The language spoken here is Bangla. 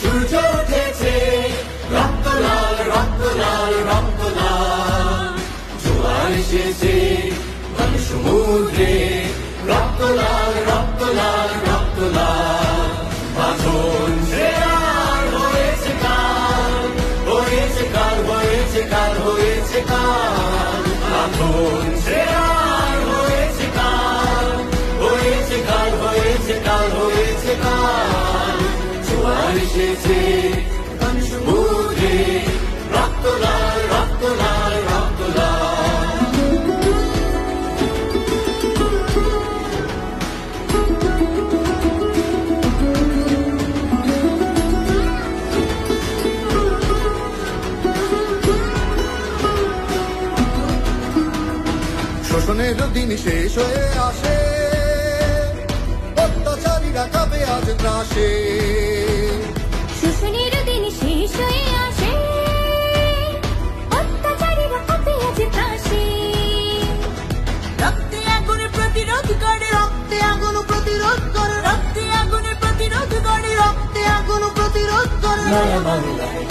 সূর্য উঠেছে, রক্ত লাল রক্ত লাল রক্ত লাল, জোয়ার এসেছে বন সমুদ্রে, রক্ত লাল রক্ত লাল রক্ত লাল, বাঁধন ছেড়ার হয়েছে কাল, হয়েছে কাল হয়েছে কাল হয়েছে কাল, বাঁধন ছেড়ার হয়েছে কাল, হয়েছে কাল হয়েছে কাল হয়েছে কাল, জোয়ার এসেছে বন সমুদ্রে, রক্ত লাল রক্ত লাল রক্ত লাল। শোষণের দিন শেষ হয়ে আসে, অত্যাচারীরা কাঁপে আজ ত্রাসে। শোষণের দিন শেষ হয়ে আসে, অত্যাচারীরা কাঁপে আজ ত্রাসে। রক্তে আগুনে প্রতিরোধ করে, রক্তে আগুন প্রতিরোধ করে, রক্তে আগুনে প্রতিরোধ করে, রক্তে আগুন প্রতিরোধ করে। নয়া বাংলায়